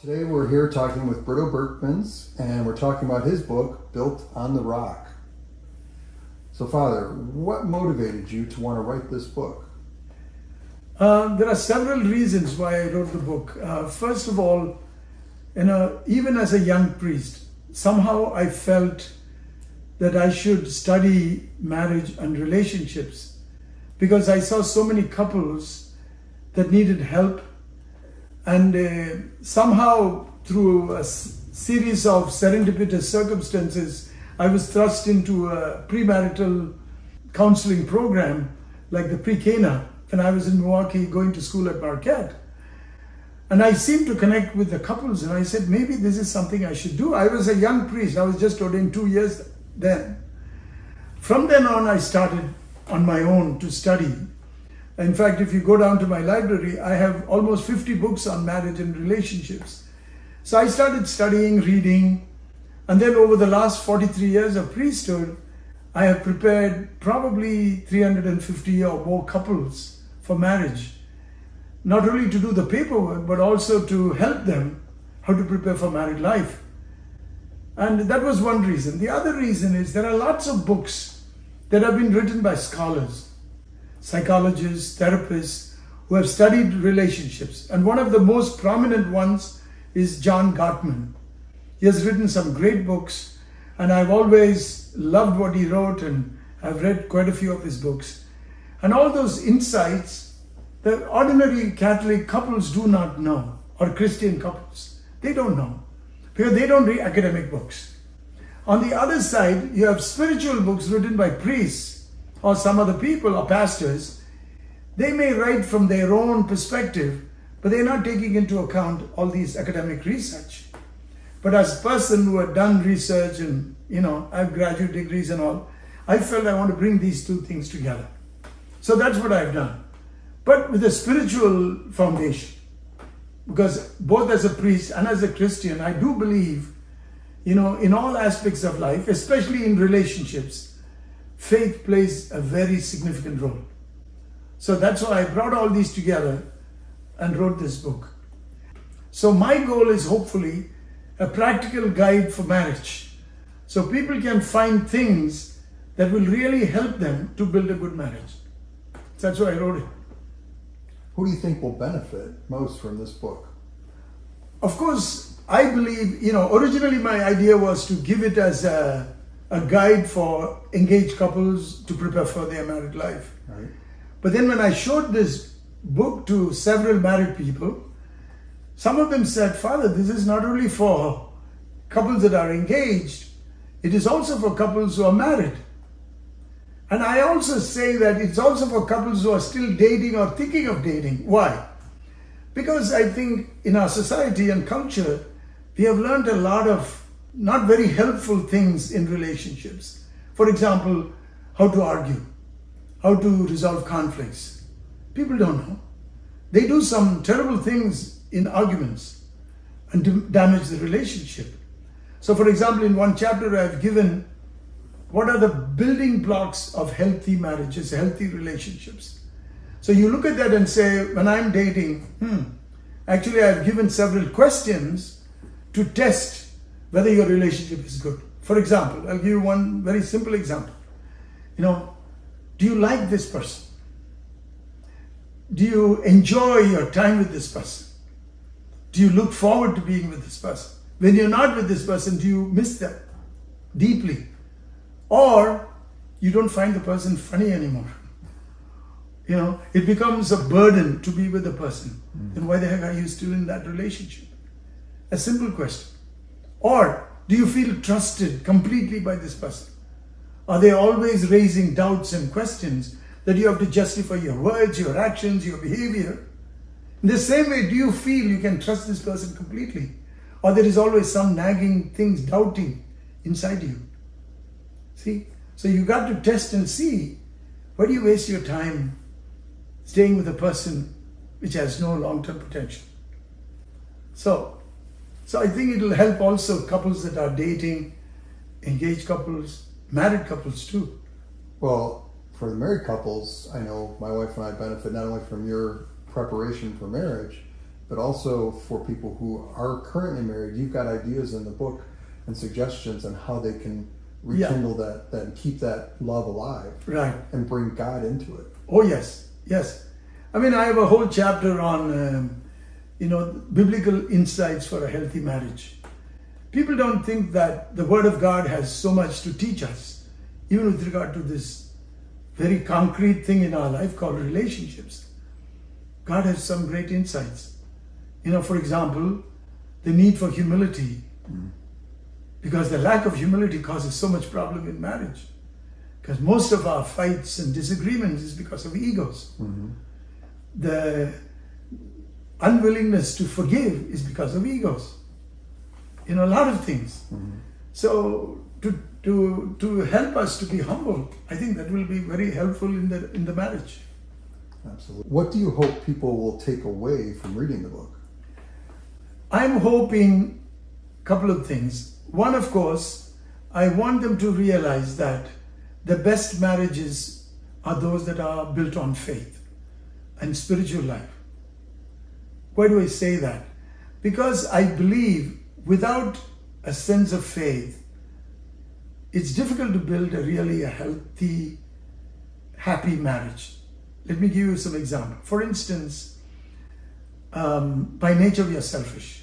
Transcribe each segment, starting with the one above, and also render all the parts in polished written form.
Today we're here talking with Britto Berchmans, and we're talking about his book, Built on the Rock. So Father, what motivated you to want to write this book? There are several reasons why I wrote the book. First of all, even as a young priest, somehow I felt that I should study marriage and relationships because I saw so many couples that needed help, and somehow through a series of serendipitous circumstances, I was thrust into a premarital counseling program like the Pre-Cana when I was in Milwaukee going to school at Marquette. And I seemed to connect with the couples, and I said, maybe this is something I should do. I was a young priest. I was just ordained 2 years then. From then on, I started on my own to study. In fact, if you go down to my library, I have almost 50 books on marriage and relationships. So I started studying, reading, and then over the last 43 years of priesthood, I have prepared probably 350 or more couples for marriage. Not only to do the paperwork, but also to help them how to prepare for married life. And that was one reason. The other reason is there are lots of books that have been written by scholars, psychologists, therapists who have studied relationships. And one of the most prominent ones is John Gottman. He has written some great books, and I've always loved what he wrote, and I've read quite a few of his books. And all those insights, the ordinary Catholic couples do not know, or Christian couples. They don't know, because they don't read academic books. On the other side, you have spiritual books written by priests, or some other people, or pastors. They may write from their own perspective, but they're not taking into account all these academic research. But as a person who had done research and, I have graduate degrees and all, I felt I want to bring these two things together. So that's what I've done. But with a spiritual foundation, because both as a priest and as a Christian, I do believe, in all aspects of life, especially in relationships, faith plays a very significant role. So that's why I brought all these together and wrote this book. So my goal is hopefully a practical guide for marriage. So people can find things that will really help them to build a good marriage. That's why I wrote it. Who do you think will benefit most from this book? Of course, I believe, originally my idea was to give it as a guide for engaged couples to prepare for their married life. Right. But then when I showed this book to several married people, some of them said, Father, this is not only for couples that are engaged, it is also for couples who are married. And I also say that it's also for couples who are still dating or thinking of dating. Why? Because I think in our society and culture, we have learned a lot of not very helpful things in relationships. For example, how to argue, how to resolve conflicts. People don't know. They do some terrible things in arguments and damage the relationship. So for example, in one chapter I've given what are the building blocks of healthy marriages, healthy relationships. So you look at that and say, when I'm dating, actually I've given several questions to test whether your relationship is good. For example, I'll give you one very simple example. Do you like this person? Do you enjoy your time with this person? Do you look forward to being with this person? When you're not with this person, do you miss them deeply? Or you don't find the person funny anymore? It becomes a burden to be with a person. Then why the heck are you still in that relationship? A simple question. Or do you feel trusted completely by this person? Are they always raising doubts and questions that you have to justify your words, your actions, your behavior? In the same way, do you feel you can trust this person completely? Or there is always some nagging things, doubting inside you? See? So you got to test and see, why do you waste your time staying with a person which has no long-term potential? So I think it'll help also couples that are dating, engaged couples, married couples too. Well, for the married couples, I know my wife and I benefit not only from your preparation for marriage, but also for people who are currently married. You've got ideas in the book and suggestions on how they can rekindle that and keep that love alive, Right. and bring God into it. Oh yes, yes. I mean, I have a whole chapter on biblical insights for a healthy marriage. People don't think that the Word of God has so much to teach us, even with regard to this very concrete thing in our life called relationships. God has some great insights. For example, the need for humility, because the lack of humility causes so much problem in marriage. Because most of our fights and disagreements is because of egos. The unwillingness to forgive is because of egos. A lot of things. So to help us to be humble, I think that will be very helpful in the marriage. Absolutely. What do you hope people will take away from reading the book? I'm hoping a couple of things. One, of course, I want them to realize that the best marriages are those that are built on faith and spiritual life. Why do I say that? Because I believe without a sense of faith, it's difficult to build a healthy, happy marriage. Let me give you some example. For instance, by nature we are selfish.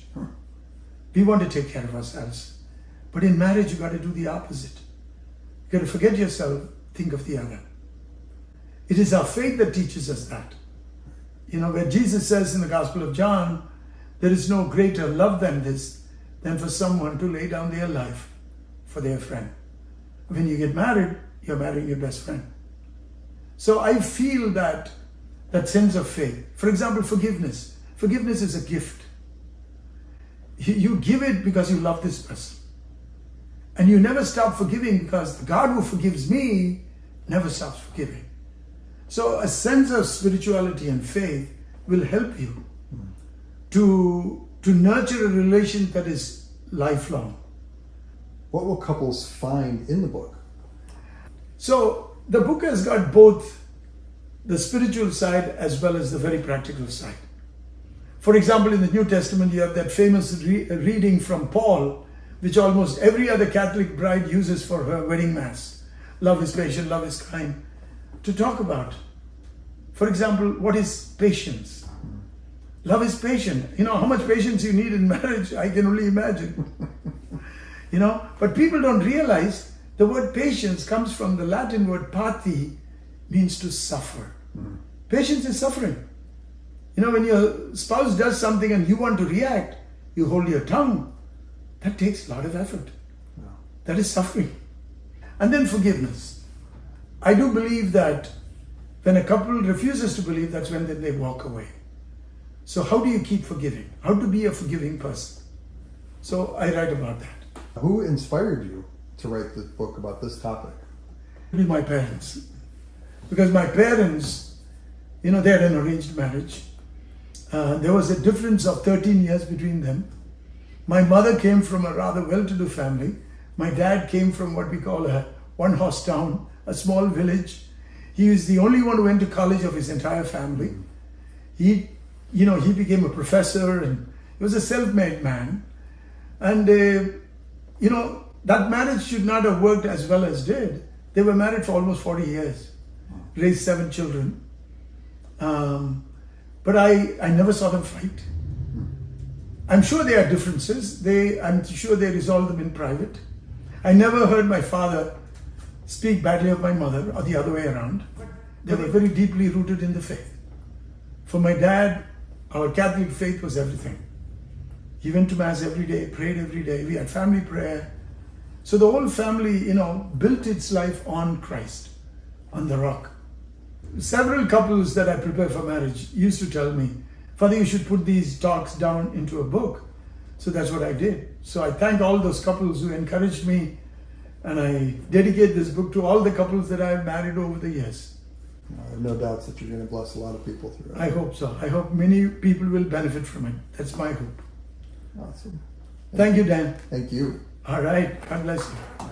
We want to take care of ourselves. But in marriage you got to do the opposite. You got to forget yourself, think of the other. It is our faith that teaches us that. Where Jesus says in the Gospel of John, there is no greater love than this, than for someone to lay down their life for their friend. When you get married, you're marrying your best friend. So I feel that sense of faith. For example, forgiveness. Forgiveness is a gift. You give it because you love this person. And you never stop forgiving because the God who forgives me never stops forgiving. So a sense of spirituality and faith will help you to nurture a relation that is lifelong. What will couples find in the book? So the book has got both the spiritual side as well as the very practical side. For example, in the New Testament, you have that famous reading from Paul, which almost every other Catholic bride uses for her wedding mass. Love is patient, love is kind. To talk about. For example, what is patience? Love is patient. How much patience you need in marriage, I can only imagine. But people don't realize the word patience comes from the Latin word pati, means to suffer. Patience is suffering. When your spouse does something and you want to react, you hold your tongue. That takes a lot of effort. That is suffering. And then forgiveness. I do believe that when a couple refuses to believe, that's when they walk away. So how do you keep forgiving? How to be a forgiving person? So I write about that. Who inspired you to write this book about this topic? My parents. Because my parents, they had an arranged marriage. There was a difference of 13 years between them. My mother came from a rather well-to-do family. My dad came from what we call a one-horse town, a small village. He was the only one who went to college of his entire family. He became a professor and he was a self-made man. And, that marriage should not have worked as well as did. They were married for almost 40 years, raised 7 children. But I never saw them fight. I'm sure there are differences. I'm sure they resolve them in private. I never heard my father speak badly of my mother or the other way around. They were very deeply rooted in the faith. For my dad, our Catholic faith was everything. He went to Mass every day, prayed every day. We had family prayer. So the whole family, built its life on Christ, on the rock. Several couples that I prepare for marriage used to tell me, Father, you should put these talks down into a book. So that's what I did. So I thank all those couples who encouraged me, and I dedicate this book to all the couples that I've married over the years. I have no doubts that you're going to bless a lot of people through it. I hope so. I hope many people will benefit from it. That's my hope. Awesome. Thank you, Dan. Thank you. All right. God bless you.